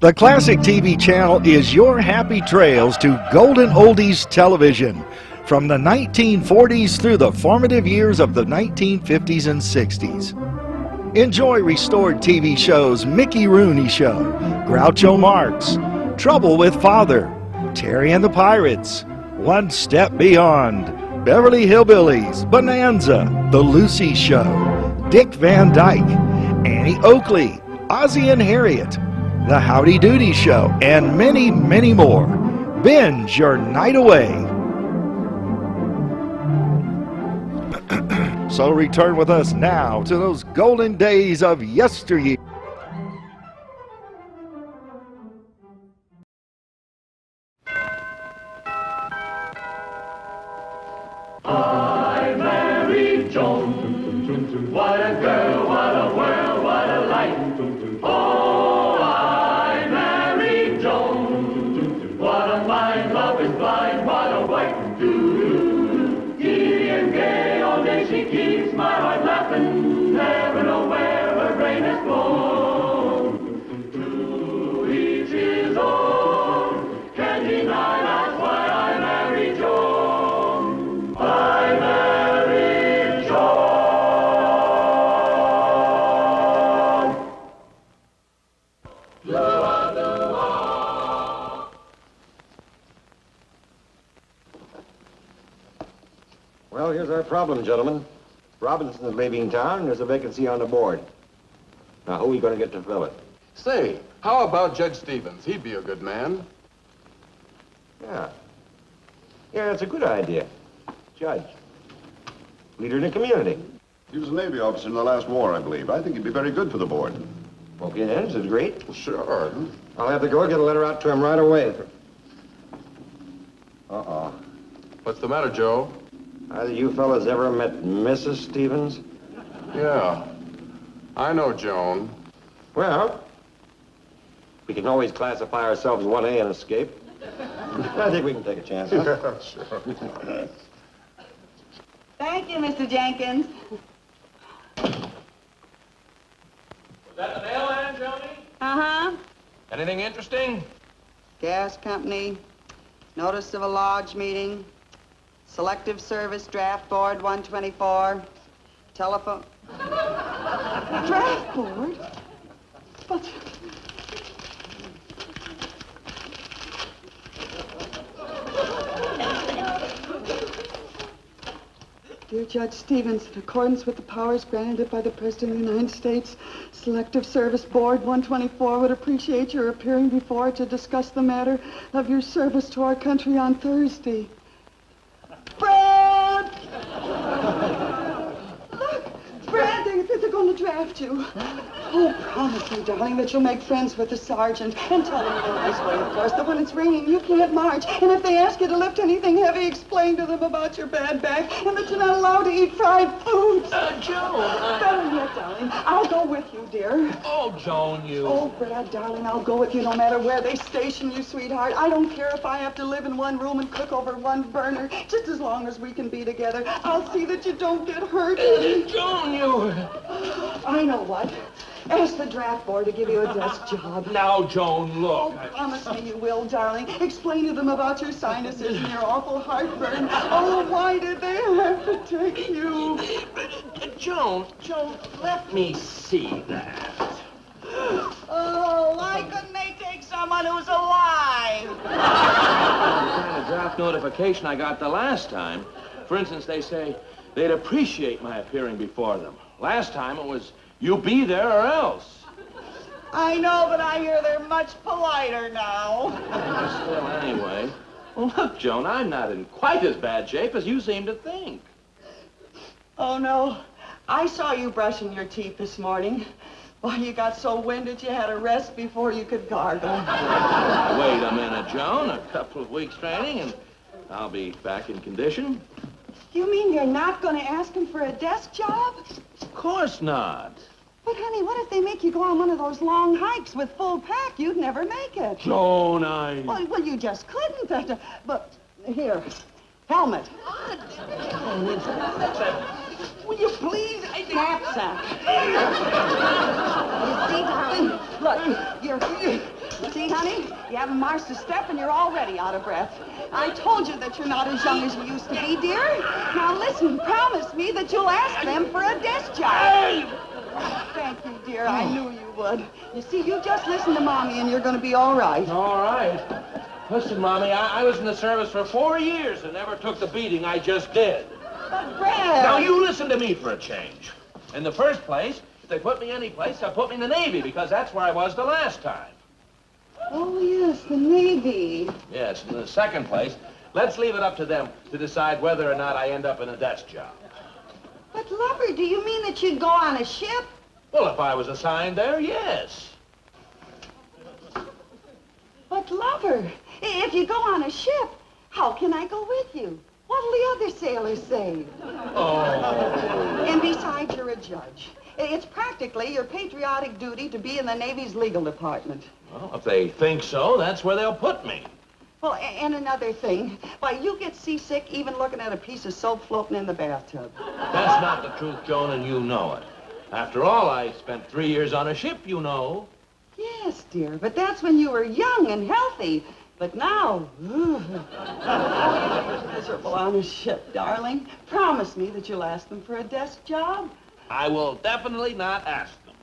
The Classic TV channel is your happy trails to golden oldies television from the 1940s through the formative years of the 1950s and 60s. Enjoy restored TV shows Mickey Rooney Show, Groucho Marx, Trouble with Father, Terry and the Pirates, One Step Beyond, Beverly Hillbillies, Bonanza, The Lucy Show, Dick Van Dyke, Annie Oakley, Ozzie and Harriet, The Howdy Doody Show, and many, many more. Binge your night away. So return with us now to those golden days of yesteryear. I married Joan. What a girl, what a world, what a life. Oh, I married Joan. What a mind, love is blind, what a wife. Giddy and gay, all day she keeps my heart laughing. Never know where her brain has flown. To each his own, can't deny that's why I married Joan. I married Joan. Well, here's our problem, gentlemen. Robinson's leaving town, and there's a vacancy on the board. Now, who are we going to get to fill it? Say, how about Judge Stevens? He'd be a good man. Yeah. Yeah, that's a good idea. Judge. Leader in the community. He was a Navy officer in the last war, I believe. I think he'd be very good for the board. Okay, then, is it great? Well, sure. I'll have the girl get a letter out to him right away. Uh-oh. What's the matter, Joe? Either you fellas ever met Mrs. Stevens? Yeah. I know Joan. Well, we can always classify ourselves 1A and escape. I think we can take a chance, huh? Yeah, sure. Thank you, Mr. Jenkins. Was that the mailman, Joni? Uh-huh. Anything interesting? Gas company, notice of a lodge meeting, selective service draft board 124, telephone... Draft board? But... Dear Judge Stevens, in accordance with the powers granted by the President of the United States, Selective Service Board 124 would appreciate your appearing before to discuss the matter of your service to our country on Thursday. Brad! Look, Brad, they're going to draft you. Oh, promise me, darling, that you'll make friends with the sergeant and tell them in a nice way, of course, that when it's raining, you can't march. And if they ask you to lift anything heavy, explain to them about your bad back and that you're not allowed to eat fried foods. Joan, Better yet, darling, I'll go with you, dear. Oh, Joan, you... Oh, Brad, darling, I'll go with you no matter where they station you, sweetheart. I don't care if I have to live in one room and cook over one burner, just as long as we can be together. I'll see that you don't get hurt. Joan, you... I know what. Ask the draft board to give you a desk job. Now, Joan, look. Oh, promise me you will, darling. Explain to them about your sinuses and your awful heartburn. Oh, why did they have to take you? Joan, let me see that. Oh, why couldn't they take someone who's alive? The kind of draft notification I got the last time. For instance, they say they'd appreciate my appearing before them. Last time it was, you be there or else. I know, but I hear they're much politer now. Still, anyway. Well, look, Joan, I'm not in quite as bad shape as you seem to think. Oh, no. I saw you brushing your teeth this morning. Why, you got so winded you had to rest before you could gargle. Wait a minute, Joan. A couple of weeks training and I'll be back in condition. You mean you're not going to ask him for a desk job? Of course not. But, honey, what if they make you go on one of those long hikes with full pack? You'd never make it. Joan, Well, you just couldn't. But, here, helmet. Will you please? Knapsack. You see, darling? Look, You haven't marched a step and you're already out of breath. I told you that you're not as young as you used to be, dear. Now listen, promise me that you'll ask them for a desk job. Hey! Thank you, dear. I knew you would. You see, you just listen to Mommy and you're going to be all right. All right. Listen, Mommy, I was in the service for 4 years and never took the beating I just did. But, Brad... Now, you listen to me for a change. In the first place, if they put me any place, they'll put me in the Navy because that's where I was the last time. Oh, yes, the Navy. Yes, in the second place, let's leave it up to them to decide whether or not I end up in a desk job. But, lover, do you mean that you'd go on a ship? Well, if I was assigned there, yes. But, lover, if you go on a ship, how can I go with you? What'll the other sailors say? Oh. And besides, you're a judge. It's practically your patriotic duty to be in the Navy's legal department. Well, if they think so, that's where they'll put me. Well, and another thing, why, you get seasick even looking at a piece of soap floating in the bathtub. That's not the truth, Joan, and you know it. After all, I spent 3 years on a ship, you know. Yes, dear, but that's when you were young and healthy. But now, miserable on a ship, darling. Promise me that you'll ask them for a desk job. I will definitely not ask them.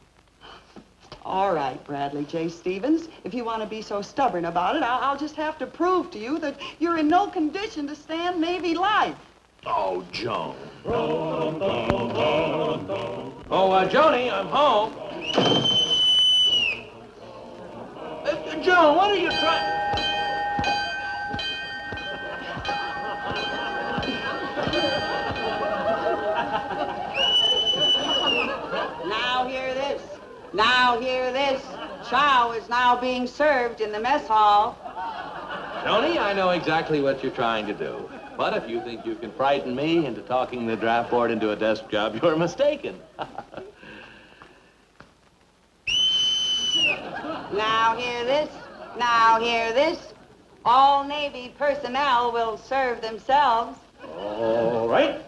All right, Bradley J. Stevens. If you want to be so stubborn about it, I'll just have to prove to you that you're in no condition to stand Navy life. Oh, Joan. Oh, Joni, I'm home. Joan, what are you trying... Now hear this. Now hear this. Chow is now being served in the mess hall. Joni, I know exactly what you're trying to do. But if you think you can frighten me into talking the draft board into a desk job, you're mistaken. Now hear this. Now hear this. All Navy personnel will serve themselves. All right.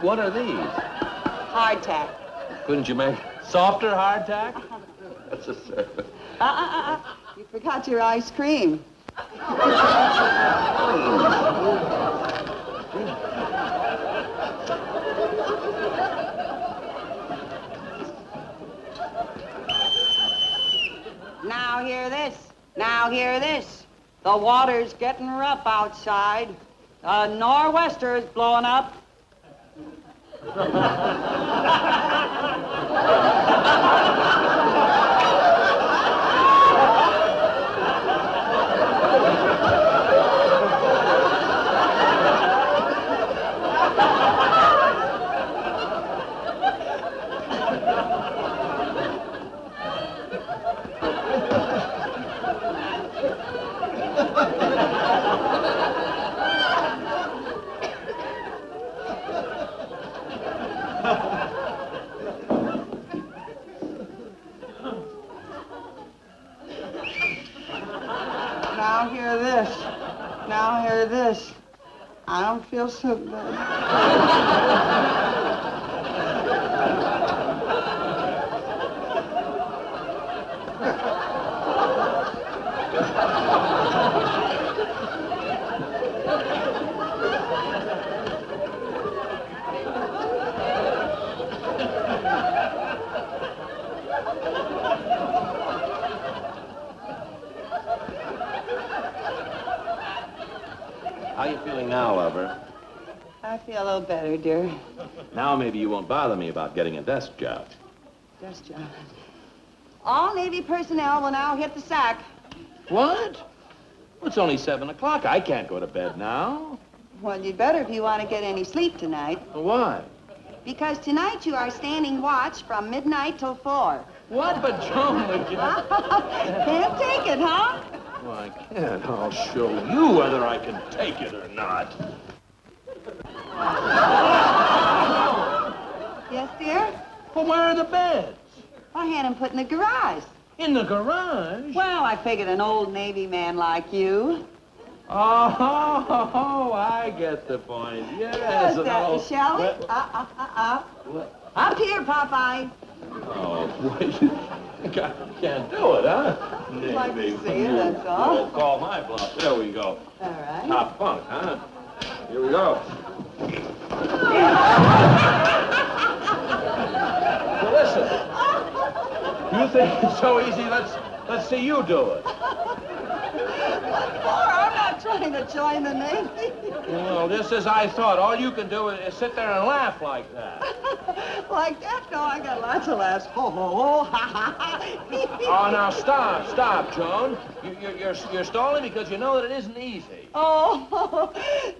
What are these? Hardtack. Couldn't you make softer hardtack? That's a service. You forgot your ice cream. Now hear this. Now hear this. The water's getting rough outside. A nor'wester is blowing up. Now hear this. Now hear this. I don't feel so good. How you feeling now, lover? I feel a little better, dear. Now maybe you won't bother me about getting a desk job. Desk job. All Navy personnel will now hit the sack. What? Well, it's only 7 o'clock. I can't go to bed now. Well, you'd better if you want to get any sleep tonight. Why? Because tonight you are standing watch from midnight till 4. What? But Joan, would you... Can't take it, huh? Well, I can't. I'll show you whether I can take it or not. Yes, dear? Well, where are the beds? I had them put in the garage. In the garage? Well, I figured an old Navy man like you. Oh, I get the point. Yes. Shall we? Up here, Popeye. Oh, wait. Can't do it, huh? I'd like to see it, that's all. Don't call my bluff. There we go. All right. Top bunk, huh? Here we go. Well, listen. You think it's so easy? Let's see you do it. I'm not trying to join the Navy. Well, just as I thought. All you can do is sit there and laugh like that. Like that? No, I got lots of laughs. Ho, ho, ho, ha, ha, ha. Oh, now stop, Joan. You're stalling because you know that it isn't easy. Oh,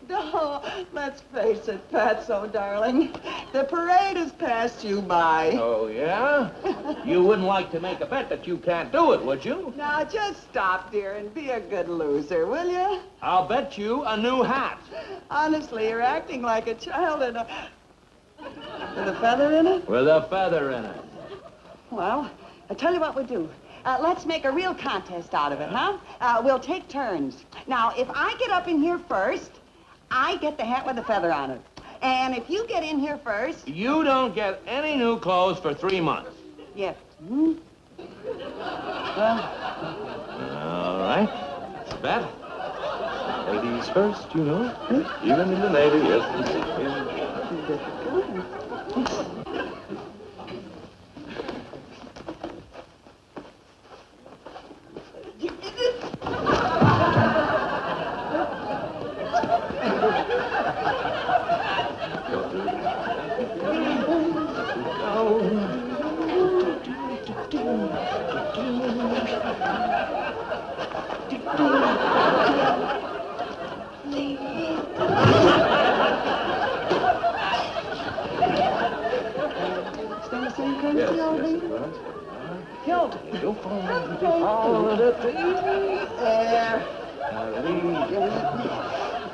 no. Let's face it, Fatso, darling. The parade has passed you by. Oh, yeah? You wouldn't like to make a bet that you can't do it, would you? Now, just stop, dear, and be a good loser, will you? I'll bet you a new hat. Honestly, you're acting like a child with a feather in it? With a feather in it. Well, I tell you what we'll do. Let's make a real contest out of it, huh? We'll take turns. Now, if I get up in here first, I get the hat with the feather on it. And if you get in here first... You don't get any new clothes for 3 months. Yes. Hmm? Well... All right. Bet. Ladies first, you know. Even in the Navy, yes.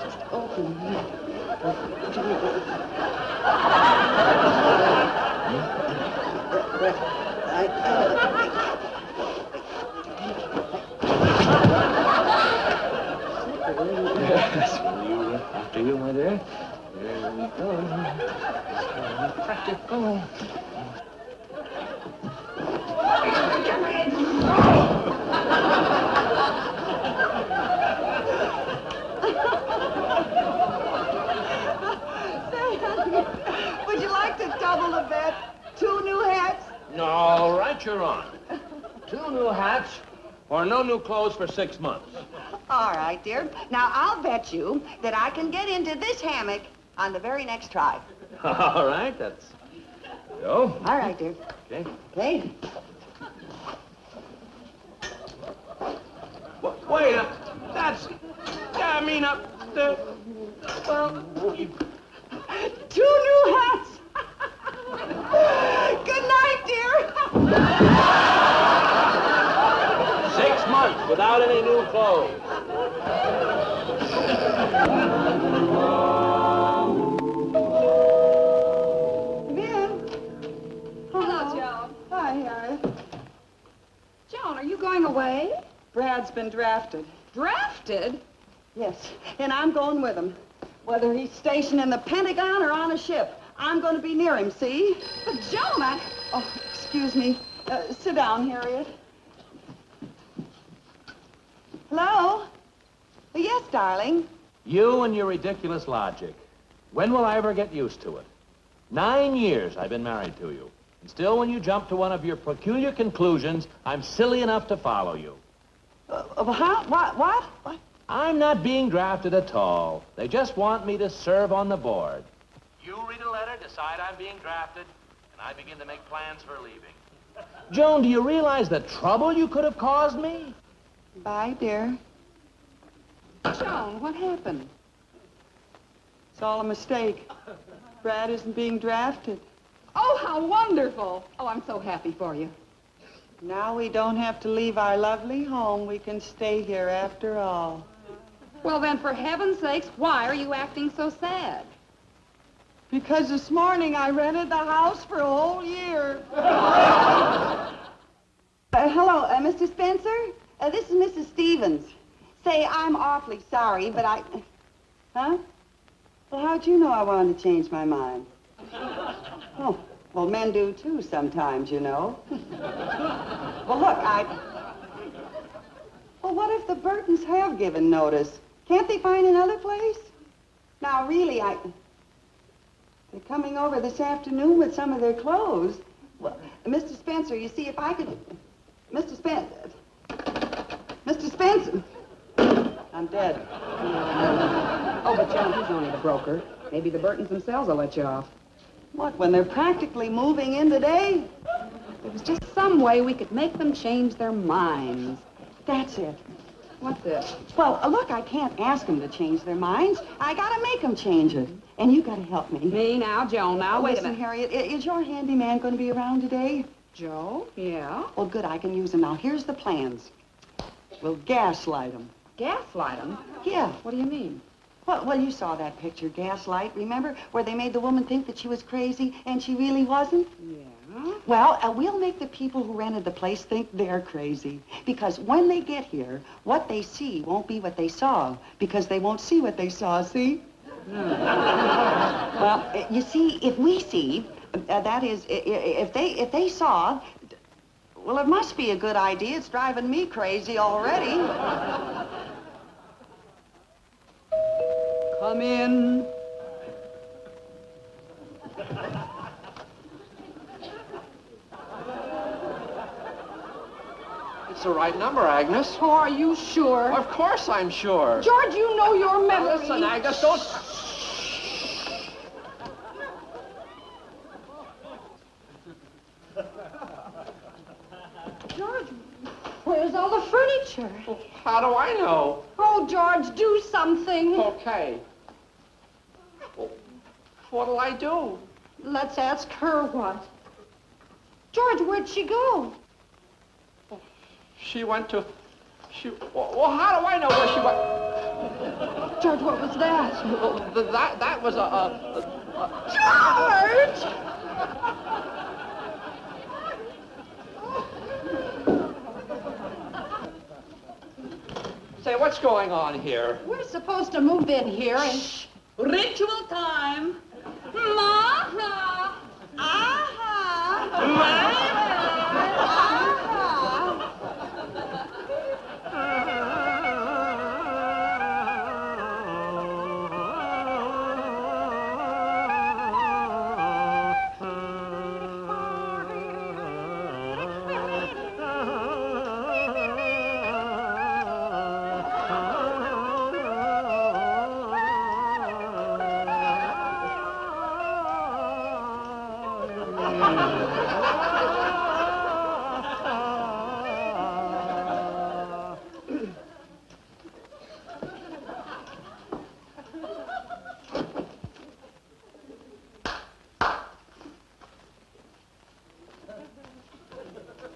Just open here. After you, my dear. There we go. Practical. Would you like to double the bet? 2 new hats? All right, you're on. 2 new hats or no new clothes for 6 months. All right, dear. Now, I'll bet you that I can get into this hammock on the very next try. All right, that's... Go. All right, dear. Okay. Okay. Wait, that's... I mean, well... 2 new hats. Good night, dear. 6 months without any new clothes. Ben. Hello, Joan. Hi, Harriet. Joan, are you going away? Brad's been drafted. Drafted? Yes, and I'm going with him. Whether he's stationed in the Pentagon or on a ship, I'm going to be near him, see? But, Joan, Oh, excuse me. Sit down, Harriet. Hello? Yes, darling. You and your ridiculous logic. When will I ever get used to it? 9 years I've been married to you. And still, when you jump to one of your peculiar conclusions, I'm silly enough to follow you. How? What? I'm not being drafted at all. They just want me to serve on the board. You read a letter, decide I'm being drafted, and I begin to make plans for leaving. Joan, do you realize the trouble you could have caused me? Bye, dear. Joan, what happened? It's all a mistake. Brad isn't being drafted. Oh, how wonderful. Oh, I'm so happy for you. Now we don't have to leave our lovely home. We can stay here after all. Well, then, for heaven's sakes, why are you acting so sad? Because this morning I rented the house for a whole year. Hello, Mr. Spencer? This is Mrs. Stevens. Say, I'm awfully sorry, but Huh? Well, how'd you know I wanted to change my mind? Oh, well, men do, too, sometimes, you know. Well, look, Well, what if the Burtons have given notice? Can't they find another place? Now, really, They're coming over this afternoon with some of their clothes. Well, Mr. Spencer, you see, if I could... Mr. Spencer... Mr. Spencer... I'm dead. Oh, but Joan, he's only the broker. Maybe the Burtons themselves will let you off. What, when they're practically moving in today? There was just some way we could make them change their minds. That's it. What's this? Well, look, I can't ask them to change their minds. I gotta make them change it. And you gotta help me. Me now, Joan, now, wait a Listen, minute. Harriet, is your handyman going to be around today? Joe? Yeah? Well, good, I can use him. Now, here's the plans. We'll gaslight him. Gaslight them? Yeah. What do you mean? Well, you saw that picture, Gaslight, remember? Where they made the woman think that she was crazy and she really wasn't? Yeah? Well, we'll make the people who rented the place think they're crazy. Because when they get here, what they see won't be what they saw. Because they won't see what they saw, see? Well, you see, if we see, that is, if they saw, well, it must be a good idea. It's driving me crazy already. Come in. It's the right number, Agnes. Oh, are you sure? Of course I'm sure. George, you know your memory. Listen, Agnes, don't... George, where's all the furniture? How do I know? Oh, George, do something. Okay. Well, what'll I do? Let's ask her what. George, where'd she go? She went to... Well, how do I know where she went? George, what was that? Well, that was George! Say, what's going on here? We're supposed to move in here and... Shh. Ritual time. Maha! Aha!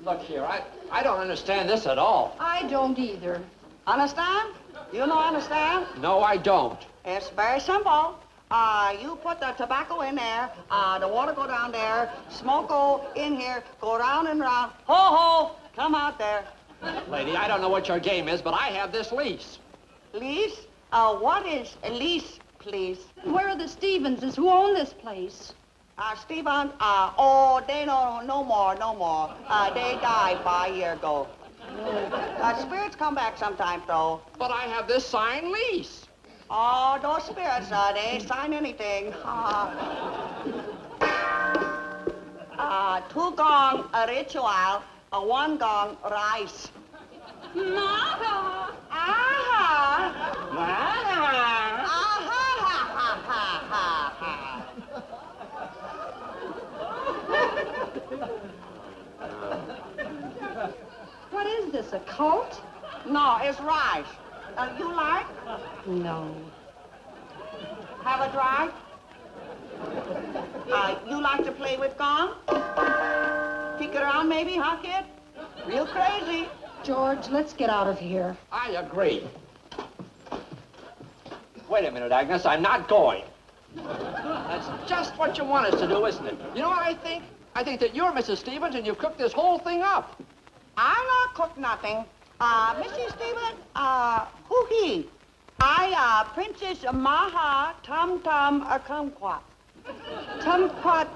Look here, I don't understand this at all. I don't either. Understand? You know understand? No, I don't. It's very simple. You put the tobacco in there, the water go down there, smoke go in here, go round and round. Ho, ho, come out there. Lady, I don't know what your game is, but I have this lease. Lease? What is a lease, please? Where are the Stevenses who own this place? Stephen, they no more. They died 5 years ago. Spirits come back sometimes, though. But I have this signed lease. Oh, those spirits, they ain't sign anything. 2 gong ritual, 1 gong rice. Maha! Aha! Aha! What is this, a cult? No, it's rice. You like? No. Have a try? You like to play with gong? Kick it around maybe, huh, kid? Real crazy. George, let's get out of here. I agree. Wait a minute, Agnes. I'm not going. That's just what you want us to do, isn't it? You know what I think? I think that you're Mrs. Stevens and you've cooked this whole thing up. I not cook nothing. Mrs. Stevens, who he? I, Princess Maha Tum Tum Kumquat. Tumquat,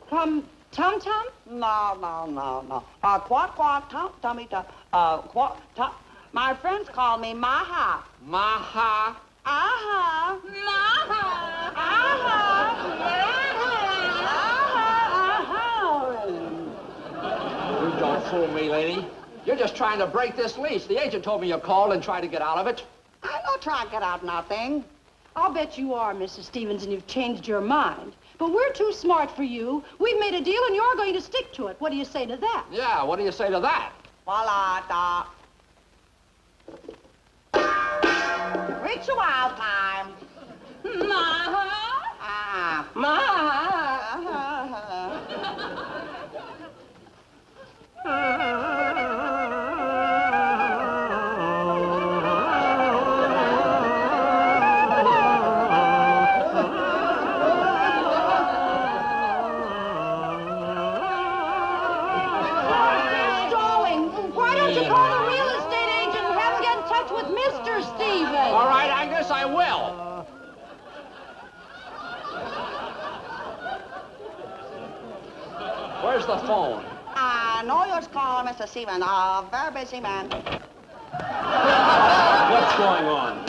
Tum Tum? No. Quat Quat Tum Tummy Tum. Quat Tum. My friends call me Maha. Maha. Aha. Maha! You don't fool me, lady. You're just trying to break this lease. The agent told me you called and tried to get out of it. I don't try to get out nothing. I'll bet you are, Mrs. Stevens, and you've changed your mind. But we're too smart for you. We've made a deal, and you're going to stick to it. What do you say to that? Yeah, what do you say to that? Voila, da. Ritual time. Maha! Why don't you call the real estate agent and have him get in touch with Mr. Stevens? All right, Agnes, I will. Where's the phone? No use calling Mr. Stevens. Very busy man. What's going on?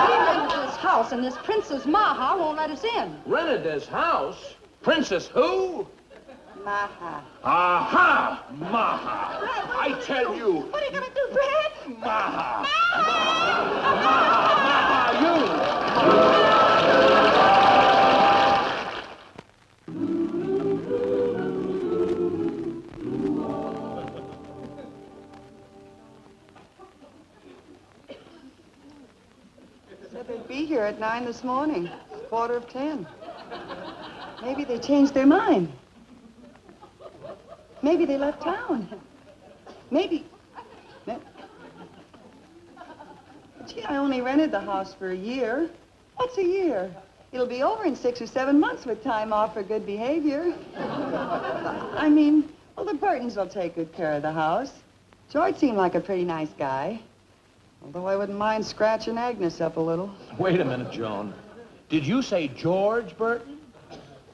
We rented this house, and this Princess Maha won't let us in. Rented this house? Princess who? Maha. Aha! Maha! I tell you, What are you gonna do, Brad? Maha! Maha, you! Said they'd be here at 9 this morning. 9:45. Maybe they changed their mind. Maybe they left town. Maybe. Gee, I only rented the house for a year. What's a year? It'll be over in 6 or 7 months with time off for good behavior. I mean, well, the Burtons will take good care of the house. George seemed like a pretty nice guy. Although I wouldn't mind scratching Agnes up a little. Wait a minute, Joan. Did you say George Burton?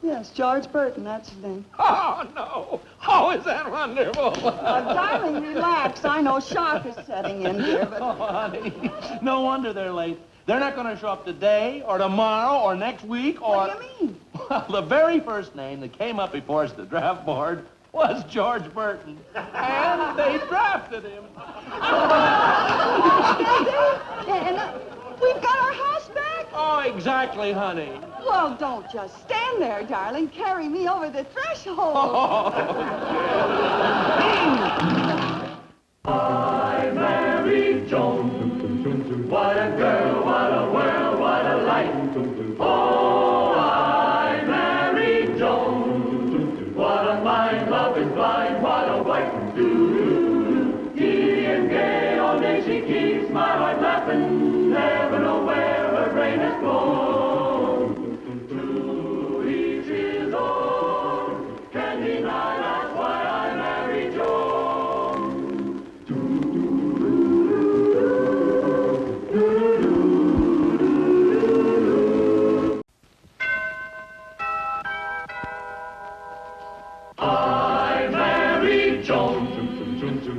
Yes, George Burton, that's his name. Oh, no. Oh, is that wonderful? Darling, relax. I know shock is setting in here, but... Oh, honey, no wonder they're late. They're not going to show up today or tomorrow or next week or... What do you mean? Well, the very first name that came up before us at the draft board was George Burton. And they drafted him. And we've got our house back? Oh, exactly, honey. Well, don't just stand there, darling. Carry me over the threshold. I married Joan. What a girl, what a world, what a life. Oh, I married Joan. What a mind, love is blind, what a wife. Giddy and gay, all day she keeps my heart laughing. Never know where her brain has gone. To each his own. Can't deny that's why I married Joan. I married Joan.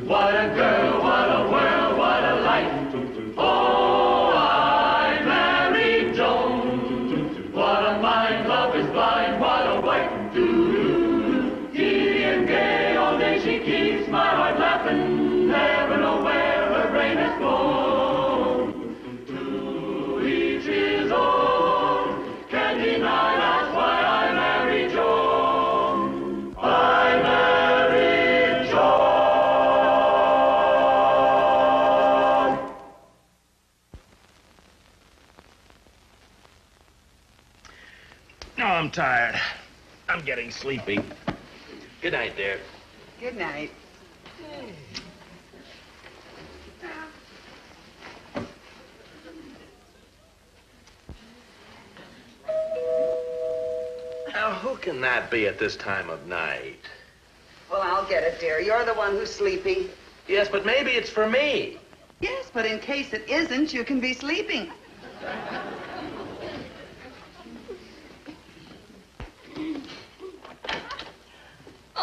What a girl, what a world, what a life. Oh, I married Joan. What a mind, love is blind, what a wife. Giddy and gay, all day she keeps my heart laughing. Never know where her brain has gone. To each his own. Can't deny that's why I married Joan. I married Joan. Oh, I'm tired. I'm getting sleepy. Good night, dear. Good night. Now, who can that be at this time of night? Well, I'll get it, dear. You're the one who's sleepy. Yes, but maybe it's for me. Yes, but in case it isn't, you can be sleeping.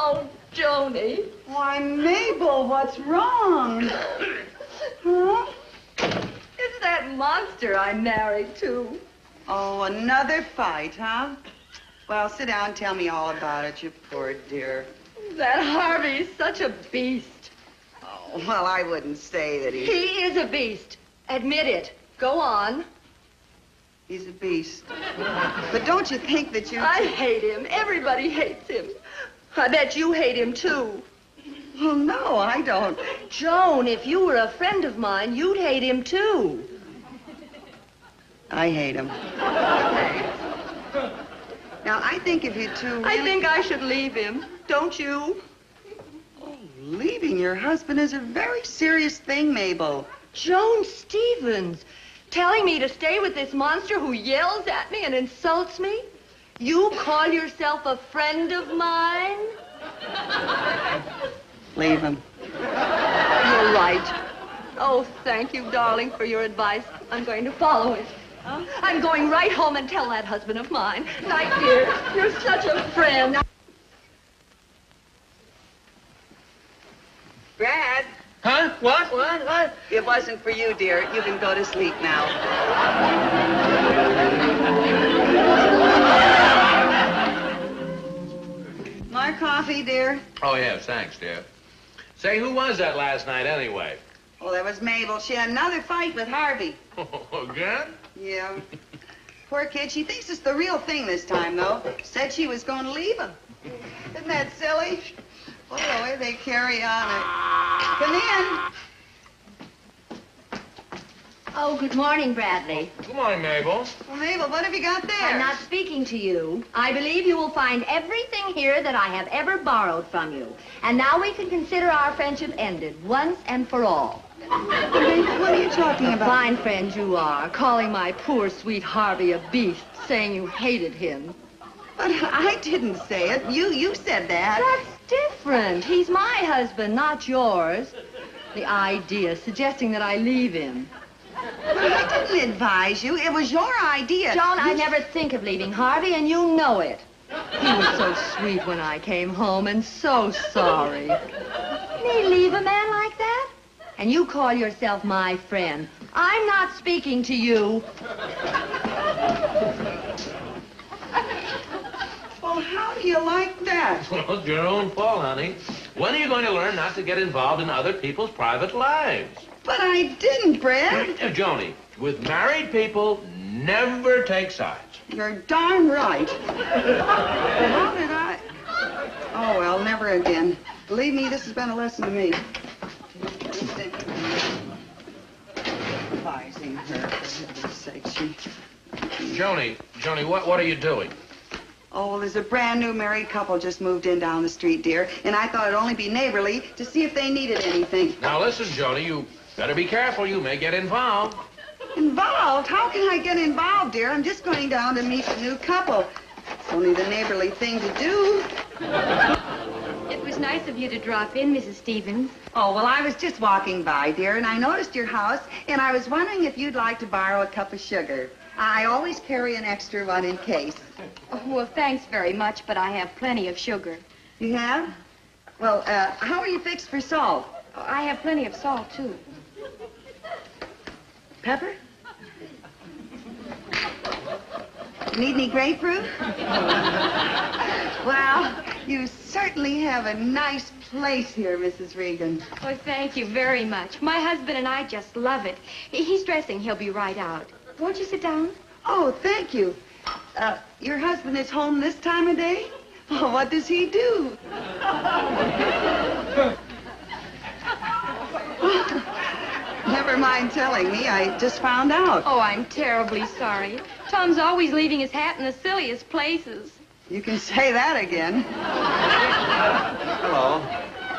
Oh, Joni. Why, Mabel, what's wrong? Huh? It's that monster I'm married to. Oh, another fight, huh? Well, sit down and tell me all about it, you poor dear. That Harvey's such a beast. Oh, well, I wouldn't say that He is a beast. Admit it. Go on. He's a beast. But don't you think that you... I hate him. Everybody hates him. I bet you hate him, too. Well, no, I don't. Joan, if you were a friend of mine, you'd hate him, too. I hate him. Now, I think if you two really... I think I should leave him. Don't you? Oh, leaving your husband is a very serious thing, Mabel. Joan Stevens, telling me to stay with this monster who yells at me and insults me? You call yourself a friend of mine? Leave him. You're right. Oh, thank you, darling, for your advice. I'm going to follow it. Huh? I'm going right home and tell that husband of mine. Night, dear. You're such a friend. Brad. Huh? What? It wasn't for you, dear. You can go to sleep now. More coffee, dear? Oh, yes, thanks, dear. Say, who was that last night, anyway? Oh, that was Mabel. She had another fight with Harvey. Again? Yeah. Poor kid. She thinks it's the real thing this time, though. Said she was going to leave him. Isn't that silly? Oh, the way they carry on. Come in. Oh, good morning, Bradley. Good morning, Mabel. Well, Mabel, what have you got there? I'm not speaking to you. I believe you will find everything here that I have ever borrowed from you. And now we can consider our friendship ended once and for all. Mabel, what are you talking about? Fine friend you are, calling my poor, sweet Harvey a beast, saying you hated him. But I didn't say it. You said that. That's different. He's my husband, not yours. The idea, suggesting that I leave him. But I didn't advise you. It was your idea. Joan, I never think of leaving Harvey, and you know it. He was so sweet when I came home, and so sorry. Can he leave a man like that? And you call yourself my friend. I'm not speaking to you. Well, how do you like that? Well, it's your own fault, honey. When are you going to learn not to get involved in other people's private lives? But I didn't, Brad. Joni, with married people, never take sides. You're darn right. How did I? Oh, well, never again. Believe me, this has been a lesson to me. Advising her, for heaven's sake, Joni, what are you doing? Oh, well, there's a brand new married couple just moved in down the street, dear, and I thought it'd only be neighborly to see if they needed anything. Now, listen, Joni, you better be careful. You may get involved. Involved? How can I get involved, dear? I'm just going down to meet the new couple. It's only the neighborly thing to do. It was nice of you to drop in, Mrs. Stevens. Oh, well, I was just walking by, dear, and I noticed your house, and I was wondering if you'd like to borrow a cup of sugar. I always carry an extra one in case. Oh, well, thanks very much, but I have plenty of sugar. You have? Well, how are you fixed for salt? Oh, I have plenty of salt, too. Pepper? Need any grapefruit? Well, you certainly have a nice place here, Mrs. Regan. Oh, thank you very much. My husband and I just love it. He's dressing. He'll be right out. Won't you sit down? Oh, thank you. Your husband is home this time of day? Oh, what does he do? Never mind telling me. I just found out. Oh, I'm terribly sorry. Tom's always leaving his hat in the silliest places. You can say that again. Hello.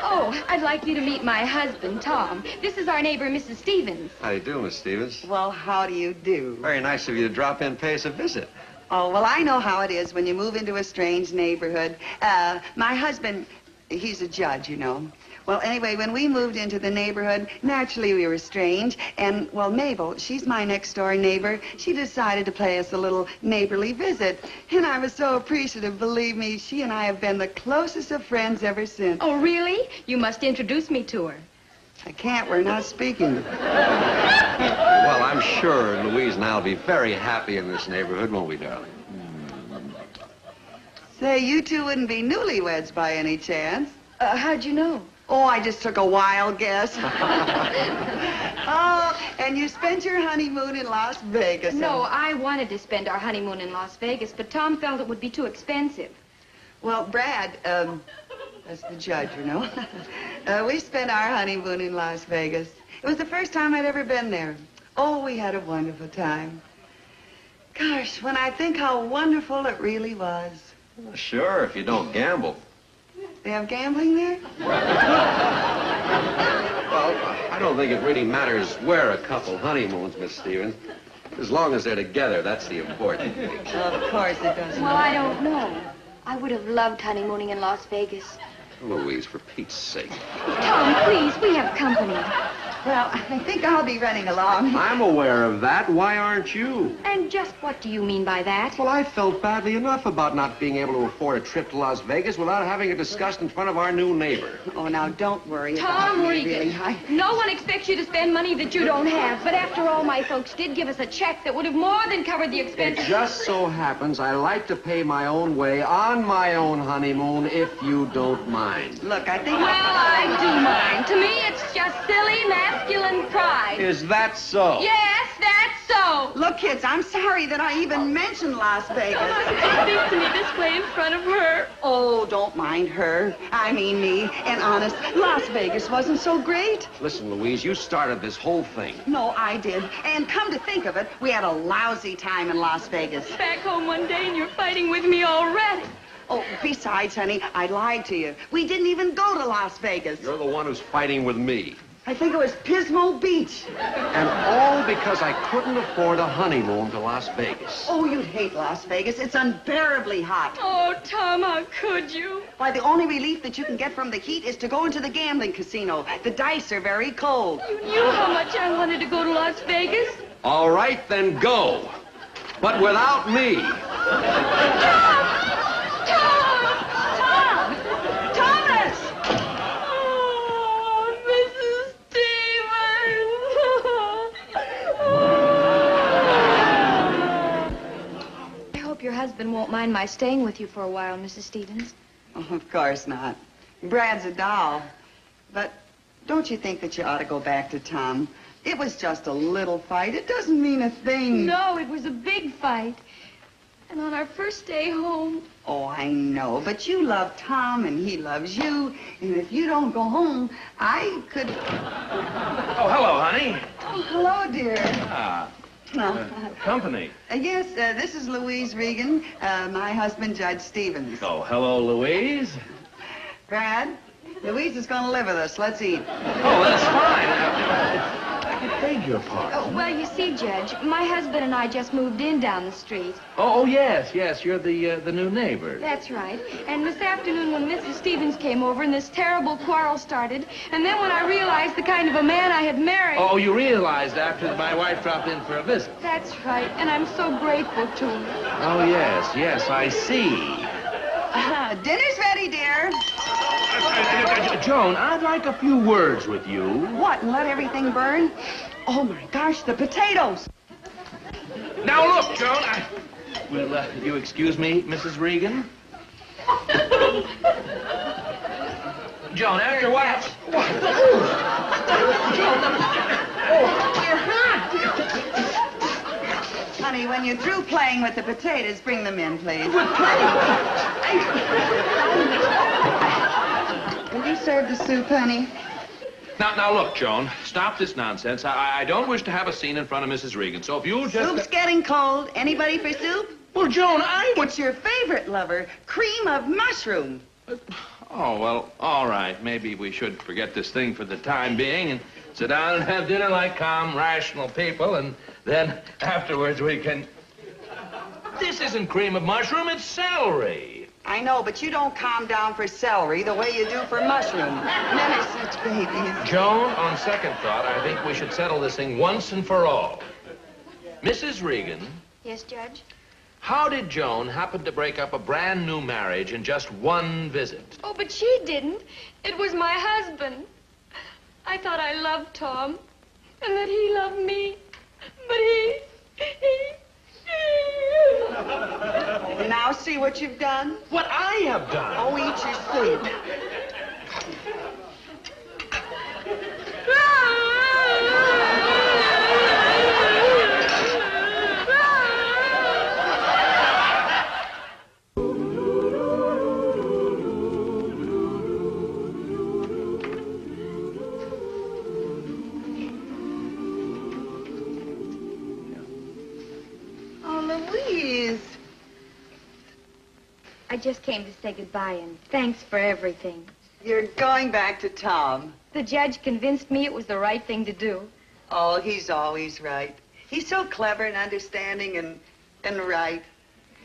Oh, I'd like you to meet my husband, Tom. This is our neighbor, Mrs. Stevens. How do you do, Miss Stevens? Well, how do you do? Very nice of you to drop in and pay us a visit. Oh, well, I know how it is when you move into a strange neighborhood. My husband, he's a judge, you know. Well, anyway, when we moved into the neighborhood, naturally we were strange. And, well, Mabel, she's my next-door neighbor. She decided to pay us a little neighborly visit. And I was so appreciative, believe me. She and I have been the closest of friends ever since. Oh, really? You must introduce me to her. I can't. We're not speaking. Well, I'm sure Louise and I will be very happy in this neighborhood, won't we, darling? Say, you two wouldn't be newlyweds by any chance? How'd you know? Oh, I just took a wild guess. Oh, and you spent your honeymoon in Las Vegas. No, I wanted to spend our honeymoon in Las Vegas, but Tom felt it would be too expensive. Well, Brad, that's the judge, you know. We spent our honeymoon in Las Vegas. It was the first time I'd ever been there. Oh, we had a wonderful time. Gosh, when I think how wonderful it really was. Well, sure, if you don't gamble. They have gambling there? Well, I don't think it really matters where a couple honeymoons, Miss Stevens. As long as they're together, that's the important thing. Of course it doesn't. Well, I don't know. I would have loved honeymooning in Las Vegas. Louise, for Pete's sake. Tom, please, we have company. Well, I think I'll be running along. I'm aware of that. Why aren't you? And just what do you mean by that? Well, I felt badly enough about not being able to afford a trip to Las Vegas without having it discussed in front of our new neighbor. Oh, now, don't worry about Tom me, Regan, really. no one expects you to spend money that you don't have. But after all, my folks did give us a check that would have more than covered the It expenses. just so happens I like to pay my own way on my own honeymoon, if you don't mind. Look, I think... Well, I do mind. To me, it's just silly, masculine pride. Is that so? Yes, that's so. Look, kids, I'm sorry that I even mentioned Las Vegas. Speak to me this way in front of her. Oh, don't mind her. I mean me. And honest, Las Vegas wasn't so great. Listen, Louise, you started this whole thing. No, I did. And come to think of it, we had a lousy time in Las Vegas. Back home one day and you're fighting with me already. Oh, besides, honey, I lied to you. We didn't even go to Las Vegas. You're the one who's fighting with me. I think it was Pismo Beach. And all because I couldn't afford a honeymoon to Las Vegas. Oh, you'd hate Las Vegas. It's unbearably hot. Oh, Tom, how could you? Why, the only relief that you can get from the heat is to go into the gambling casino. The dice are very cold. You knew how much I wanted to go to Las Vegas. All right, then go. But without me. Your husband won't mind my staying with you for a while, Mrs. Stevens. Oh, of course not. Brad's a doll. But don't you think that you ought to go back to Tom? It was just a little fight. It doesn't mean a thing. No, it was a big fight. And on our first day home... Oh, I know. But you love Tom, and he loves you. And if you don't go home, I could... Oh, hello, honey. Oh, hello, dear. Company. Yes, this is Louise Regan, my husband, Judge Stevens. Oh, hello, Louise. Brad, Louise is going to live with us. Let's eat. Oh, that's fine. I beg your pardon. Oh, well, you see, Judge, my husband and I just moved in down the street. Oh, yes, you're the new neighbor. That's right. And this afternoon when Mrs. Stevens came over and this terrible quarrel started, and then when I realized the kind of a man I had married... Oh, you realized after my wife dropped in for a visit. That's right, and I'm so grateful to her. Oh, yes, I see. Dinner's ready, dear. Joan, I'd like a few words with you. What, and let everything burn? Oh, my gosh, the potatoes. Now, look, Joan, Will you excuse me, Mrs. Regan? Joan, after a while... What? Joan, you're hot. Honey, when you're through playing with the potatoes, bring them in, please. Will you serve the soup, honey? Now, look, Joan, stop this nonsense. I don't wish to have a scene in front of Mrs. Regan, so if you'll just... Soup's getting cold. Anybody for soup? Well, Joan, What's your favorite, lover? Cream of mushroom. Oh, well, all right. Maybe we should forget this thing for the time being and sit down and have dinner like calm, rational people, and then afterwards we can... This isn't cream of mushroom, it's celery. I know, but you don't calm down for celery the way you do for mushroom. Men are such babies. Joan, on second thought, I think we should settle this thing once and for all. Mrs. Regan, Yes, Judge? how did Joan happen to break up a brand new marriage in just one visit? Oh, but she didn't. It was my husband. I thought I loved Tom, and that he loved me. But he... Now see what you've done? What I have done? Oh, eat your sleep. I just came to say goodbye and thanks for everything. You're going back to Tom. The judge convinced me it was the right thing to do. Oh, he's always right. He's so clever and understanding and right.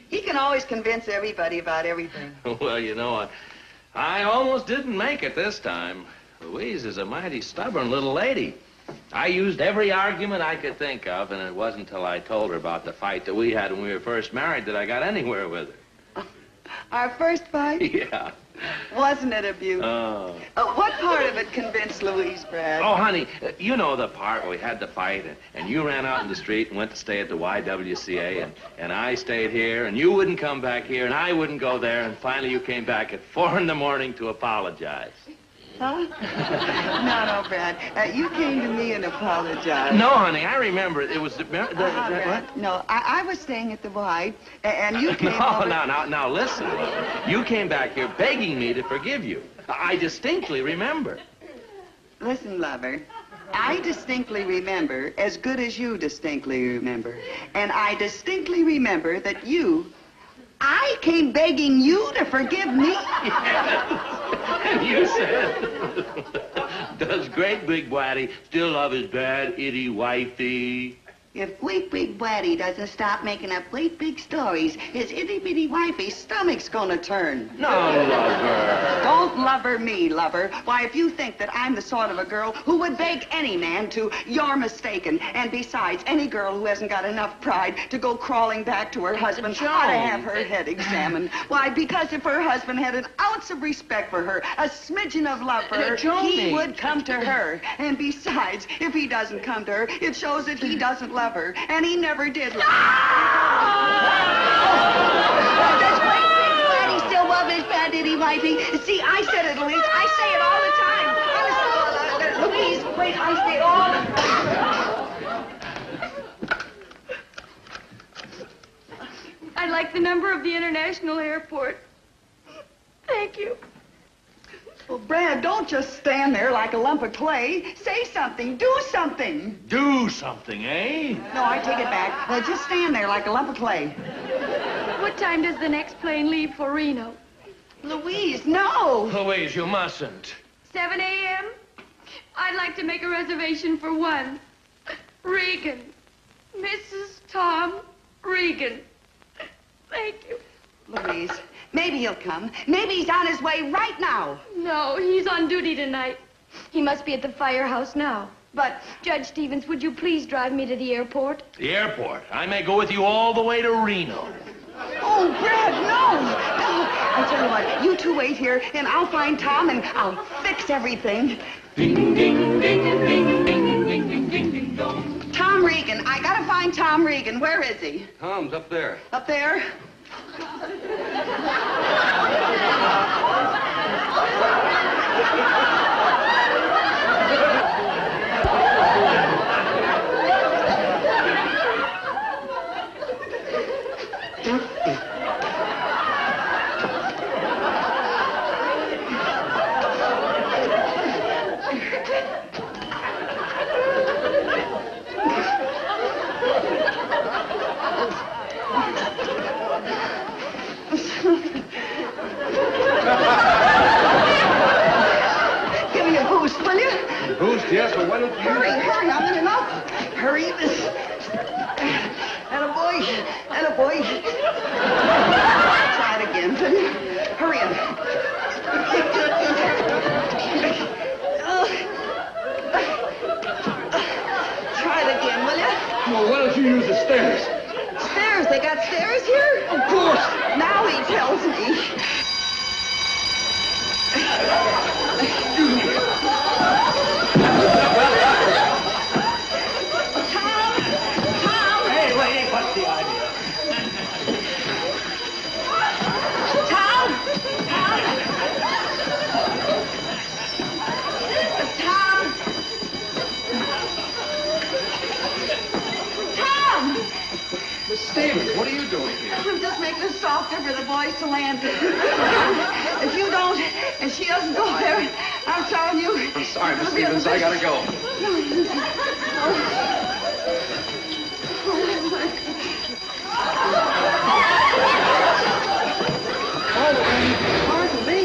He can always convince everybody about everything. Well, you know, I almost didn't make it this time. Louise is a mighty stubborn little lady. I used every argument I could think of, and it wasn't until I told her about the fight that we had when we were first married that I got anywhere with her. Our first fight? Yeah. Wasn't it a beauty? Oh. What part of it convinced Louise, Brad? Oh, honey, you know the part where we had the fight, and you ran out in the street and went to stay at the YWCA, and I stayed here, and you wouldn't come back here, and I wouldn't go there, and finally you came back at 4 in the morning to apologize. Huh? No, Brad. You came to me and apologized. No, honey, I remember. It was the Brad, no, I was staying at the Y, and you came over... Now, listen. You came back here begging me to forgive you. I distinctly remember. Listen, lover. I distinctly remember as good as you distinctly remember. And I distinctly remember that I came begging you to forgive me. And you said, does great big Bwaddy still love his bad itty wifey? If great big Bwaddy doesn't stop making up great big stories, his itty bitty wifey's stomach's gonna turn. No, lover. Don't lover me, lover. Why, if you think that I'm the sort of a girl who would beg any man to, you're mistaken. And besides, any girl who hasn't got enough pride to go crawling back to her husband ought to have her head examined. Why, because if her husband had an ounce of respect for her, a smidgen of love for her, he would come to her. And besides, if he doesn't come to her, it shows that he doesn't love her, and he never did love her. Does great big Bwaddy still love his bad itty wifey? See, I said it, Louise. I say it all the time. Louise, wait, I say it all the time. I'd like the number of the international airport. Thank you. Well, Brad, don't just stand there like a lump of clay. Say something. Do something. Do something, eh? No, I take it back. Just stand there like a lump of clay. What time does the next plane leave for Reno? Louise, no. Louise, you mustn't. 7 a.m.? I'd like to make a reservation for one. Regan. Mrs. Tom Regan. Thank you. Louise, maybe he'll come. Maybe he's on his way right now. No, he's on duty tonight. He must be at the firehouse now. But, Judge Stevens, would you please drive me to the airport? The airport? I may go with you all the way to Reno. Oh, Brad, no! I tell you what, you two wait here, and I'll find Tom, and I'll fix everything. Ding, ding, ding, ding, ding, ding, ding, ding, ding, dong. Tom Regan. I gotta find Tom Regan. Where is he? Tom's up there. Up there? boost, yes, but why don't you... Hurry, I'm in enough. Hurry, this. And a boy. Try it again, will you? Hurry up. Try it again, will you? Well, why don't you use the stairs? Stairs? They got stairs here? Of course. Now he tells me. Tom! Hey, lady, what's the idea? Tom! Miss Stevens, what are you doing here? I'm just making it softer for the boys to land. If you don't, and she doesn't go there, I'm telling you. I'm sorry, Miss Stevens, I gotta go. Pardon me.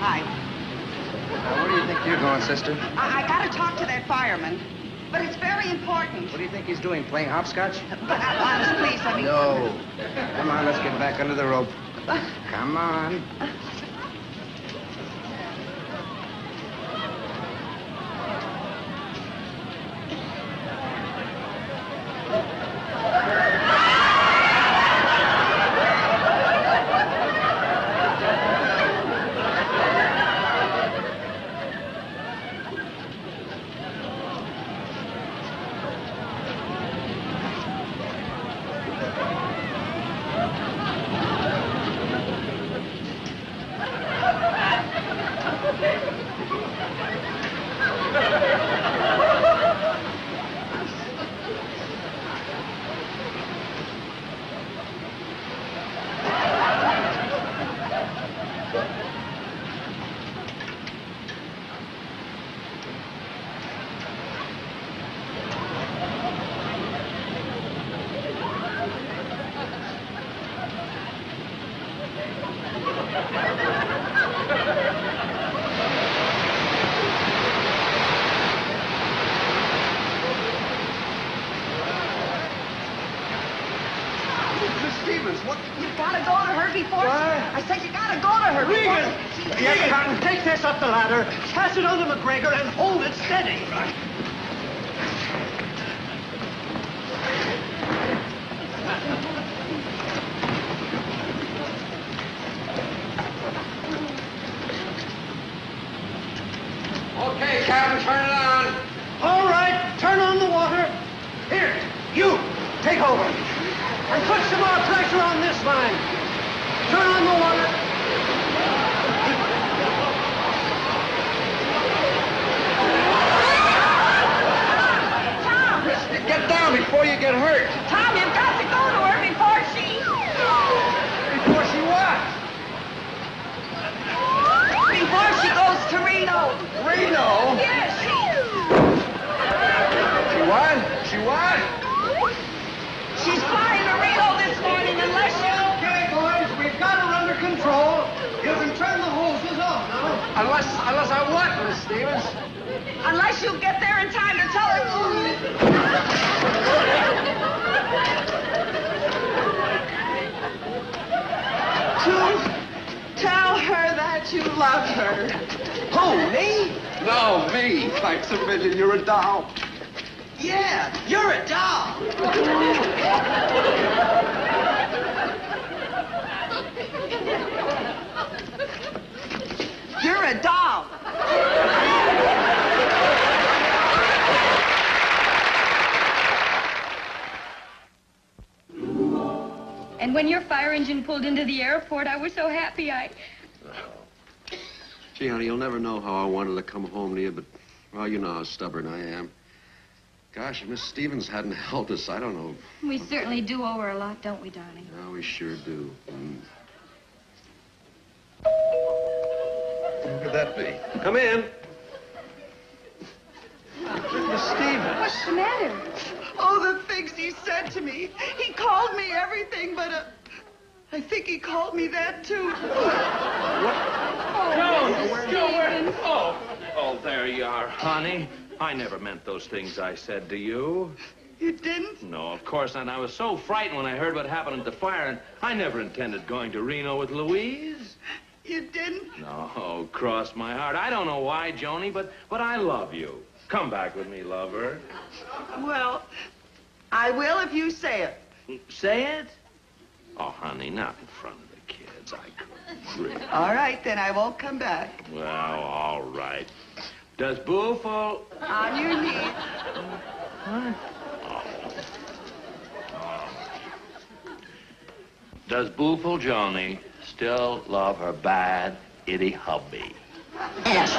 Hi. Where do you think you're going, sister? I gotta talk to that fireman, but it's very important. What do you think he's doing, playing hopscotch? But honest, please, let me... No. Come on, let's get back under the rope. Come on. Take this up the ladder, pass it on to McGregor, and hold it steady. Okay, Captain, turn it on. All right, turn on the water. Here, you, take over. And put some more pressure on this line. Turn on the water. Get down before you get hurt. Tom, you've got to go to her before she... Before she what? Before she goes to Reno. Reno? Yes, She what? She what? she's flying to Reno this morning unless you... Okay, boys, we've got her under control. You can turn the hoses off now. Unless I what, Miss Stevens? Unless you get there in time to tell her... to tell her that you love her. Who, me? No, me. Maximilian, you're a doll. Yeah, you're a doll. You're a doll. And when your fire engine pulled into the airport, I was so happy Gee, honey, you'll never know how I wanted to come home to you, but, well, you know how stubborn I am. Gosh, if Miss Stevens hadn't helped us, I don't know. We certainly do owe her a lot, don't we, darling? Yeah, we sure do. Who could that be? Come in. Miss Stevens. What's the matter? Oh, the things he said to me. He called me everything but I think he called me that, too. Joan! Oh, there you are, honey. I never meant those things I said to you. You didn't? No, of course not. I was so frightened when I heard what happened at the fire, and I never intended going to Reno with Louise. You didn't? No, cross my heart. I don't know why, Joni, but I love you. Come back with me, lover. Well, I will if you say it. Say it? Oh, honey, not in front of the kids. I couldn't. Really. All right, then I won't come back. Well, all right. Does Boo fall... On your knees. What? Does Booful Joni still love her bad, itty hubby? Yes.